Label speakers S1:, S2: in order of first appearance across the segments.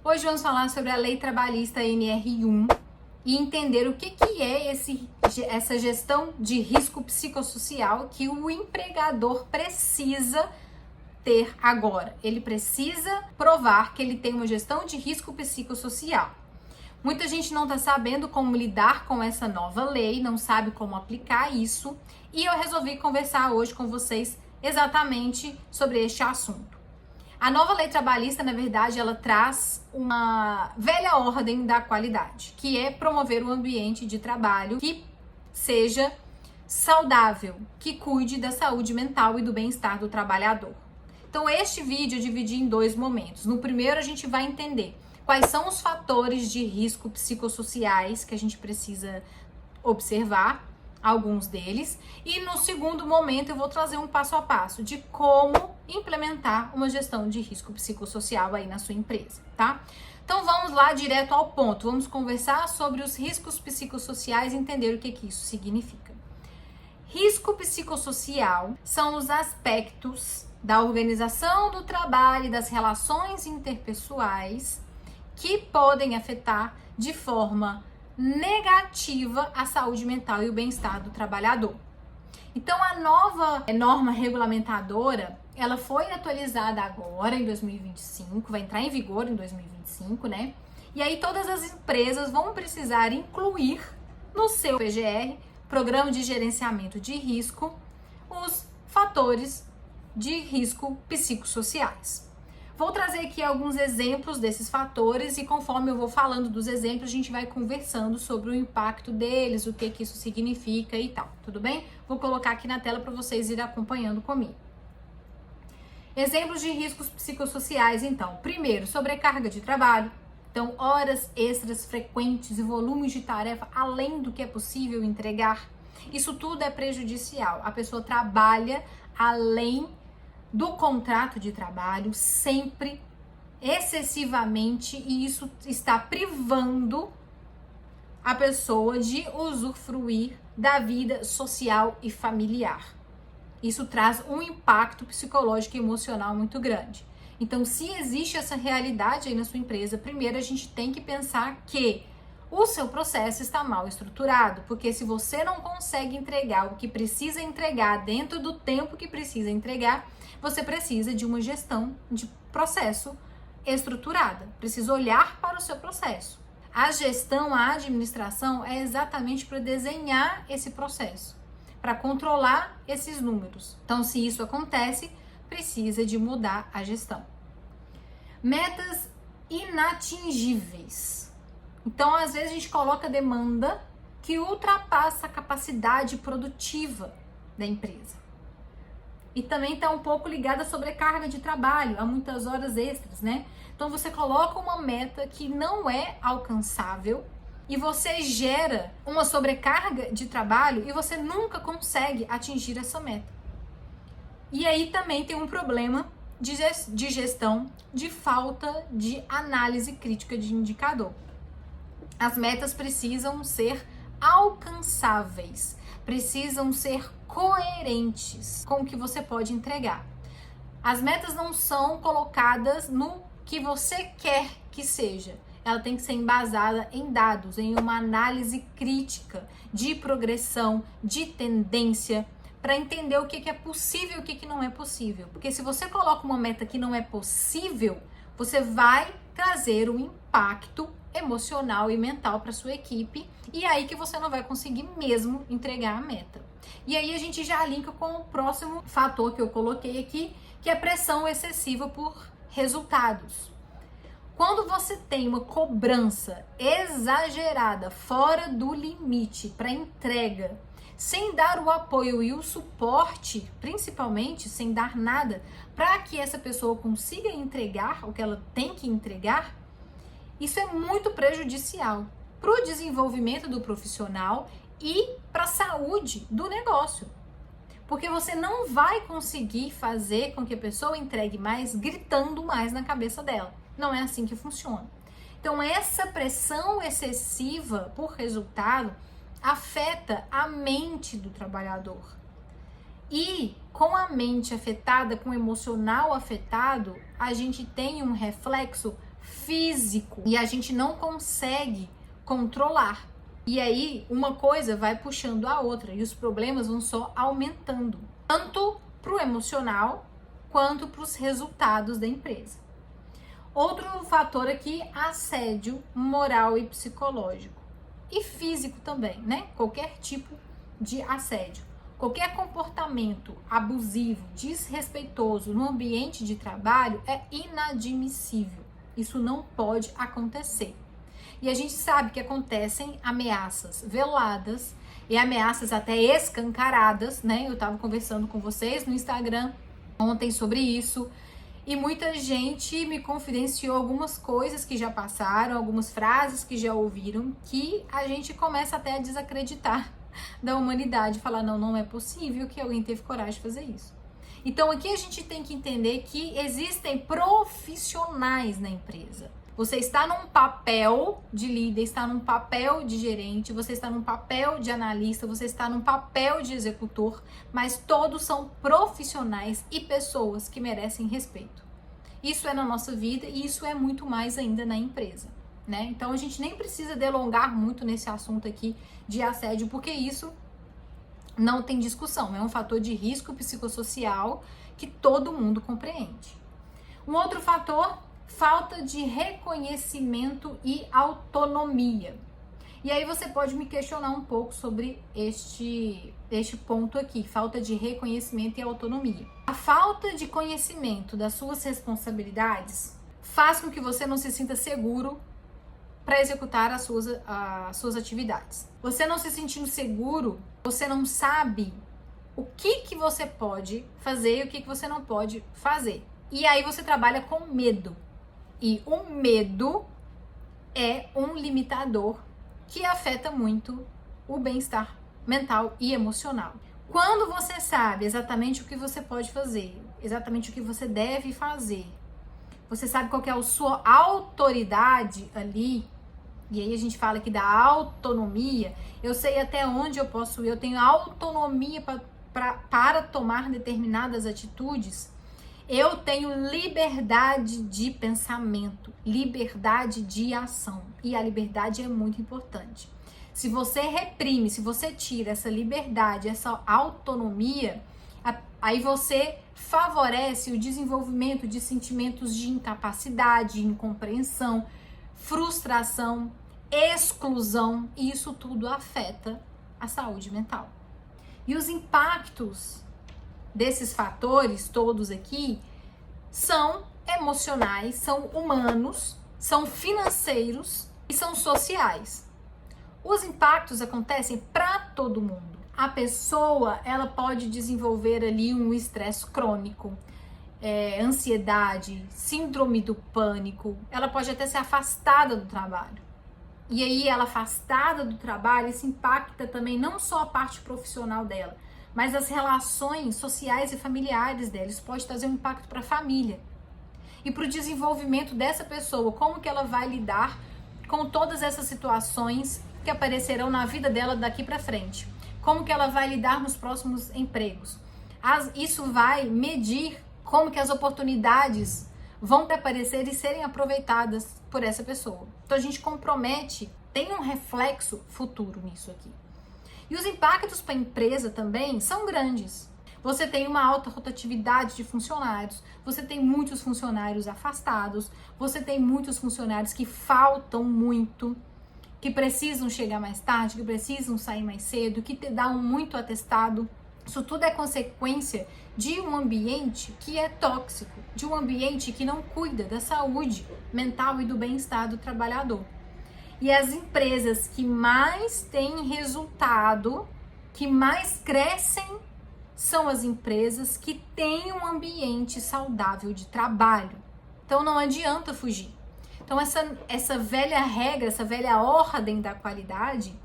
S1: Hoje vamos falar sobre a Lei Trabalhista NR1 e entender o que é essa gestão de risco psicossocial que o empregador precisa ter agora. Ele precisa provar que ele tem uma gestão de risco psicossocial. Muita gente não está sabendo como lidar com essa nova lei, não sabe como aplicar isso, e eu resolvi conversar hoje com vocês exatamente sobre este assunto. A nova lei trabalhista, na verdade, ela traz uma velha ordem da qualidade, que é promover um ambiente de trabalho que seja saudável, que cuide da saúde mental e do bem-estar do trabalhador. Então, este vídeo eu dividi em dois momentos. No primeiro, a gente vai entender quais são os fatores de risco psicossociais que a gente precisa observar, alguns deles, e no segundo momento eu vou trazer um passo a passo de como implementar uma gestão de risco psicossocial aí na sua empresa, tá? Então vamos lá direto ao ponto, vamos conversar sobre os riscos psicossociais e entender o que isso significa. Risco psicossocial são os aspectos da organização do trabalho e das relações interpessoais que podem afetar de forma negativa a saúde mental e o bem-estar do trabalhador. Então, a nova norma regulamentadora, ela foi atualizada agora em 2025, vai entrar em vigor em 2025, né? E aí todas as empresas vão precisar incluir no seu PGR, Programa de Gerenciamento de Risco, os fatores de risco psicossociais. Vou trazer aqui alguns exemplos desses fatores e conforme eu vou falando dos exemplos, a gente vai conversando sobre o impacto deles, o que isso significa e tal, tudo bem? Vou colocar aqui na tela para vocês irem acompanhando comigo. Exemplos de riscos psicossociais, então. Primeiro, sobrecarga de trabalho. Então, horas extras frequentes e volumes de tarefa além do que é possível entregar. Isso tudo é prejudicial. A pessoa trabalha além do contrato de trabalho, sempre, excessivamente, e isso está privando a pessoa de usufruir da vida social e familiar. Isso traz um impacto psicológico e emocional muito grande. Então, se existe essa realidade aí na sua empresa, primeiro a gente tem que pensar que o seu processo está mal estruturado, porque se você não consegue entregar o que precisa entregar dentro do tempo que precisa entregar, você precisa de uma gestão de processo estruturada. Precisa olhar para o seu processo. A gestão, a administração é exatamente para desenhar esse processo, para controlar esses números. Então, se isso acontece, precisa de mudar a gestão. Metas inatingíveis. Então, às vezes, a gente coloca demanda que ultrapassa a capacidade produtiva da empresa. E também está um pouco ligada à sobrecarga de trabalho, a muitas horas extras, né? Então, você coloca uma meta que não é alcançável e você gera uma sobrecarga de trabalho e você nunca consegue atingir essa meta. E aí também tem um problema de gestão, de falta de análise crítica de indicador. As metas precisam ser alcançáveis, precisam ser coerentes com o que você pode entregar. As metas não são colocadas no que você quer que seja. Ela tem que ser embasada em dados, em uma análise crítica de progressão, de tendência, para entender o que é possível e o que não é possível. Porque se você coloca uma meta que não é possível, você vai trazer um impacto emocional e mental para sua equipe e aí que você não vai conseguir mesmo entregar a meta. E aí a gente já linka com o próximo fator que eu coloquei aqui, que é a pressão excessiva por resultados. Quando você tem uma cobrança exagerada, fora do limite para entrega, sem dar o apoio e o suporte, principalmente sem dar nada, para que essa pessoa consiga entregar o que ela tem que entregar, isso é muito prejudicial para o desenvolvimento do profissional e para a saúde do negócio. Porque você não vai conseguir fazer com que a pessoa entregue mais gritando mais na cabeça dela. Não é assim que funciona. Então, essa pressão excessiva por resultado afeta a mente do trabalhador. E com a mente afetada, com o emocional afetado, a gente tem um reflexo físico e a gente não consegue controlar. E aí uma coisa vai puxando a outra e os problemas vão só aumentando, tanto para o emocional quanto para os resultados da empresa. Outro fator aqui, assédio moral e psicológico. E físico também, né? Qualquer tipo de assédio. Qualquer comportamento abusivo, desrespeitoso no ambiente de trabalho é inadmissível. Isso não pode acontecer. E a gente sabe que acontecem ameaças veladas e ameaças até escancaradas, né? Eu estava conversando com vocês no Instagram ontem sobre isso. E muita gente me confidenciou algumas coisas que já passaram, algumas frases que já ouviram, que a gente começa até a desacreditar da humanidade. Falar, não é possível que alguém teve coragem de fazer isso. Então aqui a gente tem que entender que existem profissionais na empresa. Você está num papel de líder, está num papel de gerente, você está num papel de analista, você está num papel de executor, mas todos são profissionais e pessoas que merecem respeito. Isso é na nossa vida e isso é muito mais ainda na empresa, né? Então a gente nem precisa delongar muito nesse assunto aqui de assédio, porque isso não tem discussão, é um fator de risco psicossocial que todo mundo compreende. Um outro fator, falta de reconhecimento e autonomia. E aí você pode me questionar um pouco sobre este ponto aqui, falta de reconhecimento e autonomia. A falta de conhecimento das suas responsabilidades faz com que você não se sinta seguro para executar as suas atividades. Você não se sentindo seguro, você não sabe o que você pode fazer e o que você não pode fazer. E aí você trabalha com medo. E o medo é um limitador que afeta muito o bem-estar mental e emocional. Quando você sabe exatamente o que você pode fazer, exatamente o que você deve fazer, você sabe qual que é a sua autoridade ali, e aí a gente fala aqui da autonomia, eu sei até onde eu posso ir, eu tenho autonomia para tomar determinadas atitudes, eu tenho liberdade de pensamento, liberdade de ação. E a liberdade é muito importante. Se você reprime, se você tira essa liberdade, essa autonomia, aí você favorece o desenvolvimento de sentimentos de incapacidade, incompreensão, frustração, exclusão, e isso tudo afeta a saúde mental. E os impactos desses fatores todos aqui são emocionais, são humanos, são financeiros e são sociais. Os impactos acontecem para todo mundo. A pessoa, ela pode desenvolver ali um estresse crônico, ansiedade, síndrome do pânico, ela pode até ser afastada do trabalho. E aí, ela afastada do trabalho, isso impacta também não só a parte profissional dela, mas as relações sociais e familiares dela. Isso pode trazer um impacto para a família e para o desenvolvimento dessa pessoa, como que ela vai lidar com todas essas situações que aparecerão na vida dela daqui para frente, como que ela vai lidar nos próximos empregos. Isso vai medir como que as oportunidades vão aparecer e serem aproveitadas por essa pessoa. Então a gente compromete, tem um reflexo futuro nisso aqui. E os impactos para a empresa também são grandes. Você tem uma alta rotatividade de funcionários, você tem muitos funcionários afastados, você tem muitos funcionários que faltam muito, que precisam chegar mais tarde, que precisam sair mais cedo, que dão muito atestado. Isso tudo é consequência de um ambiente que é tóxico, de um ambiente que não cuida da saúde mental e do bem-estar do trabalhador. E as empresas que mais têm resultado, que mais crescem, são as empresas que têm um ambiente saudável de trabalho. Então não adianta fugir. Então essa velha regra, essa velha ordem da qualidade,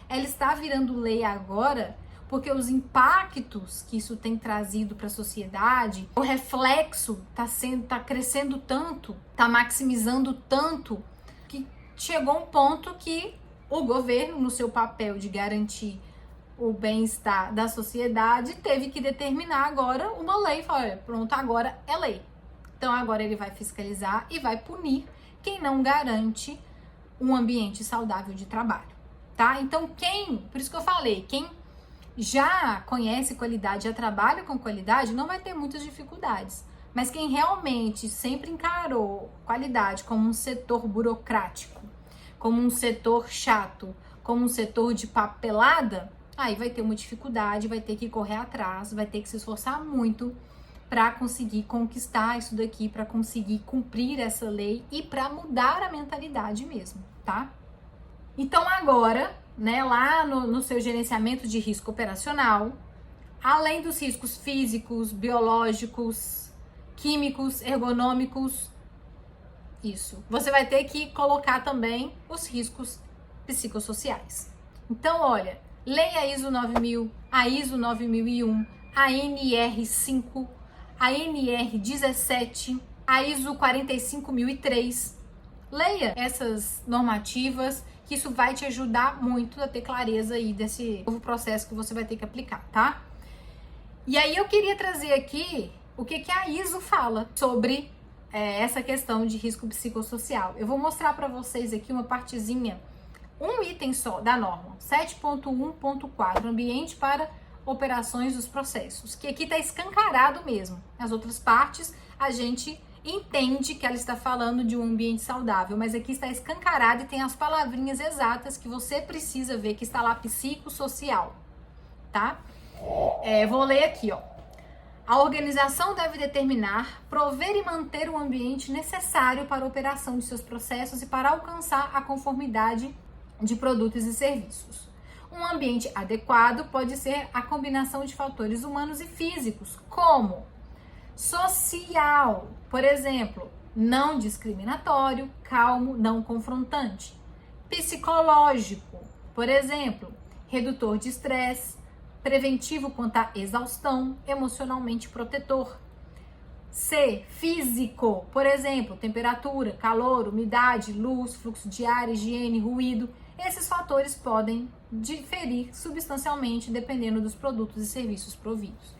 S1: ela está virando lei agora, porque os impactos que isso tem trazido para a sociedade, o reflexo está crescendo tanto, está maximizando tanto, que chegou um ponto que o governo, no seu papel de garantir o bem-estar da sociedade, teve que determinar agora uma lei. Olha, pronto, agora é lei. Então agora ele vai fiscalizar e vai punir quem não garante um ambiente saudável de trabalho, tá? Então, por isso que eu falei, quem já conhece qualidade, já trabalha com qualidade, não vai ter muitas dificuldades. Mas quem realmente sempre encarou qualidade como um setor burocrático, como um setor chato, como um setor de papelada, aí vai ter uma dificuldade, vai ter que correr atrás, vai ter que se esforçar muito para conseguir conquistar isso daqui, para conseguir cumprir essa lei e para mudar a mentalidade mesmo, tá? Então agora, né, lá no seu gerenciamento de risco operacional, além dos riscos físicos, biológicos, químicos, ergonômicos, isso, você vai ter que colocar também os riscos psicossociais. Então, olha, lei a ISO 9000, a ISO 9001, a NR5, a NR17, a ISO 45003. Leia essas normativas, que isso vai te ajudar muito a ter clareza aí desse novo processo que você vai ter que aplicar, tá? E aí eu queria trazer aqui o que a ISO fala sobre essa questão de risco psicossocial. Eu vou mostrar para vocês aqui uma partezinha, um item só da norma, 7.1.4, ambiente para operações dos processos, que aqui está escancarado mesmo. As outras partes a gente entende que ela está falando de um ambiente saudável, mas aqui está escancarado e tem as palavrinhas exatas que você precisa ver, que está lá psicossocial, tá? Vou ler aqui, ó. A organização deve determinar, prover e manter o ambiente necessário para a operação de seus processos e para alcançar a conformidade de produtos e serviços. Um ambiente adequado pode ser a combinação de fatores humanos e físicos, como social, por exemplo, não discriminatório, calmo, não confrontante. Psicológico, por exemplo, redutor de estresse, preventivo quanto à exaustão, emocionalmente protetor. C, físico, por exemplo, temperatura, calor, umidade, luz, fluxo de ar, higiene, ruído. Esses fatores podem diferir substancialmente dependendo dos produtos e serviços providos.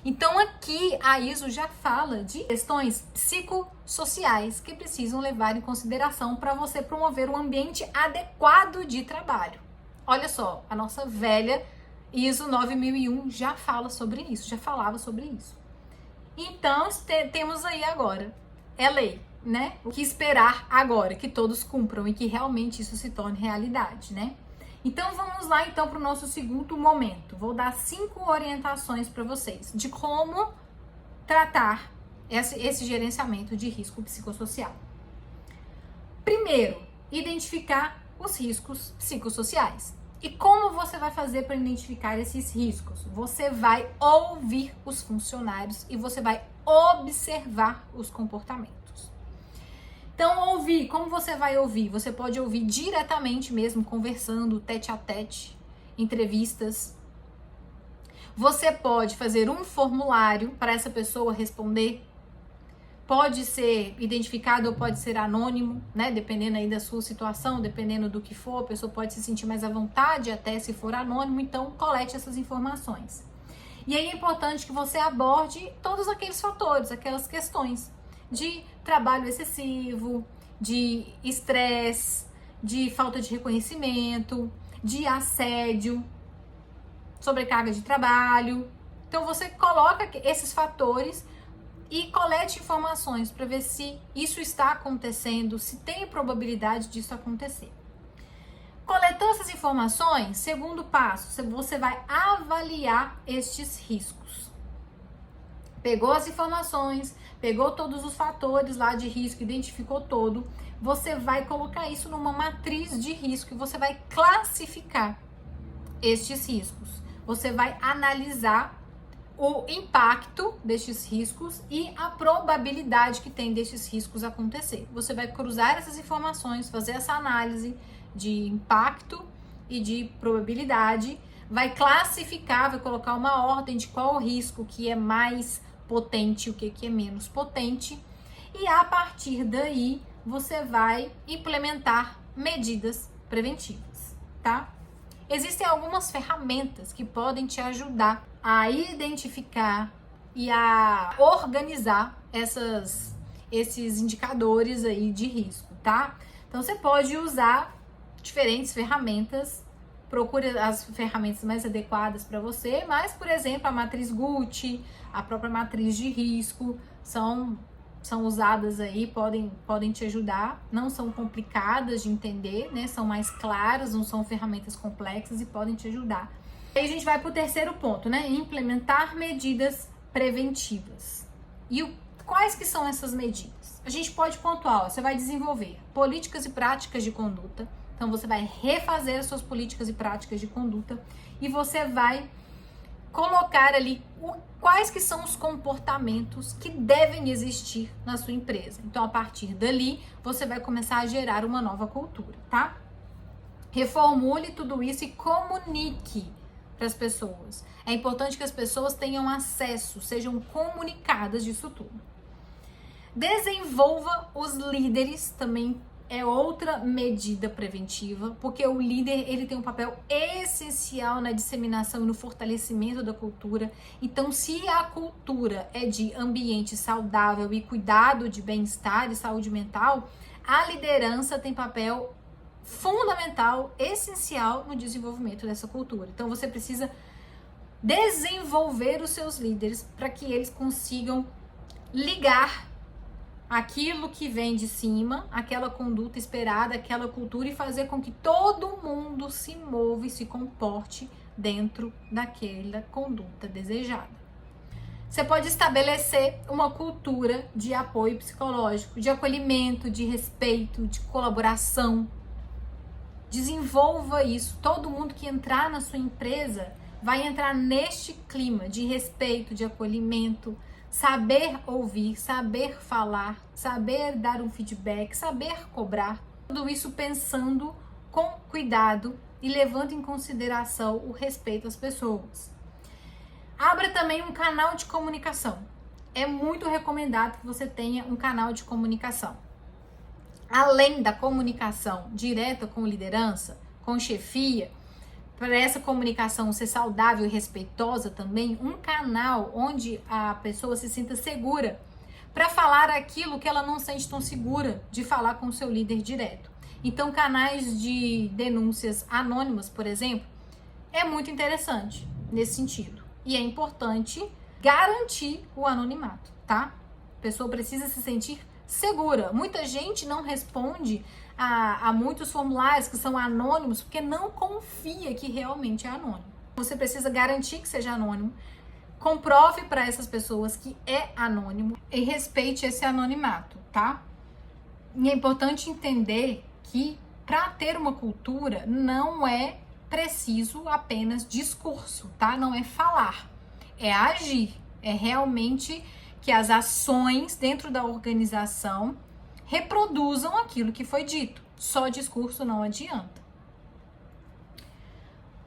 S1: Então aqui a ISO já fala de questões psicossociais que precisam levar em consideração para você promover um ambiente adequado de trabalho. Olha só, a nossa velha ISO 9001 já fala sobre isso, já falava sobre isso. Então, temos aí agora, é lei, né? O que esperar agora, que todos cumpram e que realmente isso se torne realidade, né? Então, vamos lá então para o nosso segundo momento. Vou dar 5 orientações para vocês de como tratar esse gerenciamento de risco psicossocial. Primeiro, identificar os riscos psicossociais. E como você vai fazer para identificar esses riscos? Você vai ouvir os funcionários e você vai observar os comportamentos. Então, ouvir, como você vai ouvir? Você pode ouvir diretamente mesmo, conversando, tete a tete, entrevistas. Você pode fazer um formulário para essa pessoa responder. Pode ser identificado ou pode ser anônimo, né? Dependendo aí da sua situação, dependendo do que for, a pessoa pode se sentir mais à vontade até se for anônimo, então colete essas informações. E aí é importante que você aborde todos aqueles fatores, aquelas questões de trabalho excessivo, de estresse, de falta de reconhecimento, de assédio, sobrecarga de trabalho. Então você coloca esses fatores e colete informações para ver se isso está acontecendo, se tem probabilidade disso acontecer. Coletou essas informações, segundo passo, você vai avaliar estes riscos. Pegou as informações, pegou todos os fatores lá de risco, identificou todo, você vai colocar isso numa matriz de risco e você vai classificar estes riscos. Você vai analisar o impacto destes riscos e a probabilidade que tem destes riscos acontecer. Você vai cruzar essas informações, fazer essa análise de impacto e de probabilidade, vai classificar, vai colocar uma ordem de qual o risco que é mais potente e o que é menos potente, e a partir daí você vai implementar medidas preventivas, tá? Existem algumas ferramentas que podem te ajudar a identificar e a organizar esses indicadores aí de risco. tá? Então você pode usar diferentes ferramentas, procure as ferramentas mais adequadas para você, mas, por exemplo, a matriz Gucci, a própria matriz de risco, são usadas aí, podem te ajudar, não são complicadas de entender, né? São mais claras, não são ferramentas complexas e podem te ajudar. Aí a gente vai para o terceiro ponto, né? Implementar medidas preventivas. E quais que são essas medidas? A gente pode pontuar, você vai desenvolver políticas e práticas de conduta. Então você vai refazer as suas políticas e práticas de conduta e você vai colocar ali quais que são os comportamentos que devem existir na sua empresa. Então, a partir dali, você vai começar a gerar uma nova cultura, tá? Reformule tudo isso e comunique para as pessoas. É importante que as pessoas tenham acesso, sejam comunicadas disso tudo. Desenvolva os líderes também. É outra medida preventiva, porque o líder ele tem um papel essencial na disseminação e no fortalecimento da cultura. Então, se a cultura é de ambiente saudável e cuidado de bem-estar e saúde mental, a liderança tem papel fundamental, essencial no desenvolvimento dessa cultura. Então, você precisa desenvolver os seus líderes para que eles consigam ligar aquilo que vem de cima, aquela conduta esperada, aquela cultura e fazer com que todo mundo se mova e se comporte dentro daquela conduta desejada. Você pode estabelecer uma cultura de apoio psicológico, de acolhimento, de respeito, de colaboração. Desenvolva isso. Todo mundo que entrar na sua empresa vai entrar neste clima de respeito, de acolhimento, saber ouvir, saber falar, saber dar um feedback, saber cobrar. Tudo isso pensando com cuidado e levando em consideração o respeito às pessoas. Abra também um canal de comunicação. É muito recomendado que você tenha um canal de comunicação. Além da comunicação direta com liderança, com chefia, para essa comunicação ser saudável e respeitosa também, um canal onde a pessoa se sinta segura para falar aquilo que ela não sente tão segura de falar com o seu líder direto. Então, canais de denúncias anônimas, por exemplo, é muito interessante nesse sentido. E é importante garantir o anonimato, tá? A pessoa precisa se sentir segura. Muita gente não responde a muitos formulários que são anônimos porque não confia que realmente é anônimo. Você precisa garantir que seja anônimo, comprove para essas pessoas que é anônimo e respeite esse anonimato, tá? E é importante entender que para ter uma cultura não é preciso apenas discurso, tá? Não é falar, é agir, é realmente que as ações dentro da organização reproduzam aquilo que foi dito. Só discurso não adianta.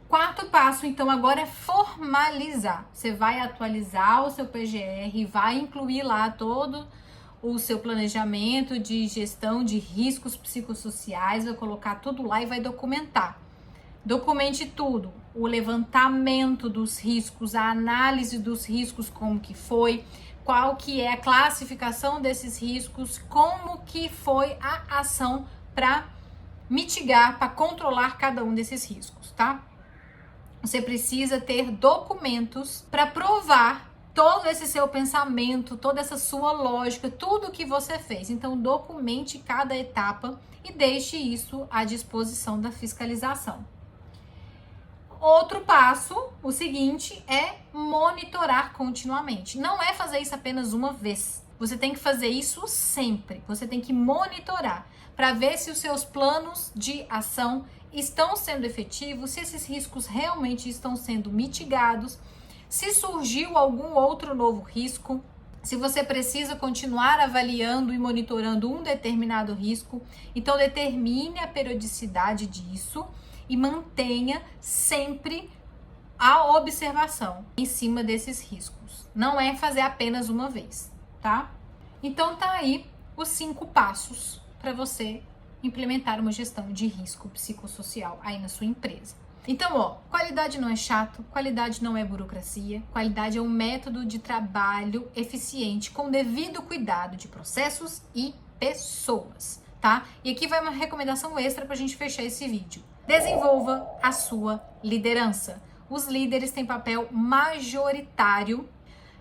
S1: Quarto passo, então, agora é formalizar. Você vai atualizar o seu PGR, vai incluir lá todo o seu planejamento de gestão de riscos psicossociais, vai colocar tudo lá e vai documentar. Documente tudo, o levantamento dos riscos, a análise dos riscos, como que foi, qual que é a classificação desses riscos, como que foi a ação para mitigar, para controlar cada um desses riscos, tá? Você precisa ter documentos para provar todo esse seu pensamento, toda essa sua lógica, tudo que você fez. Então, documente cada etapa e deixe isso à disposição da fiscalização. Outro passo, o seguinte, é monitorar continuamente. Não é fazer isso apenas uma vez. Você tem que fazer isso sempre. Você tem que monitorar para ver se os seus planos de ação estão sendo efetivos, se esses riscos realmente estão sendo mitigados, se surgiu algum outro novo risco, se você precisa continuar avaliando e monitorando um determinado risco. Então, determine a periodicidade disso e mantenha sempre a observação em cima desses riscos. Não é fazer apenas uma vez, tá? Então tá aí os 5 passos para você implementar uma gestão de risco psicossocial aí na sua empresa. Então, ó, qualidade não é chato, qualidade não é burocracia, qualidade é um método de trabalho eficiente com devido cuidado de processos e pessoas. tá? E aqui vai uma recomendação extra pra gente fechar esse vídeo. Desenvolva a sua liderança. Os líderes têm papel majoritário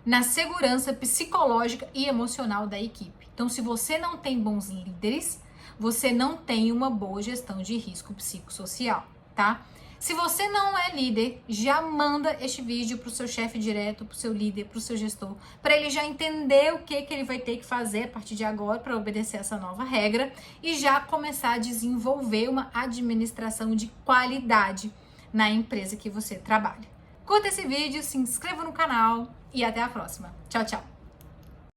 S1: na segurança psicológica e emocional da equipe. Então, se você não tem bons líderes, você não tem uma boa gestão de risco psicossocial, tá? Se você não é líder, já manda este vídeo para o seu chefe direto, para o seu líder, para o seu gestor, para ele já entender o que ele vai ter que fazer a partir de agora para obedecer essa nova regra e já começar a desenvolver uma administração de qualidade na empresa que você trabalha. Curta esse vídeo, se inscreva no canal e até a próxima. Tchau, tchau!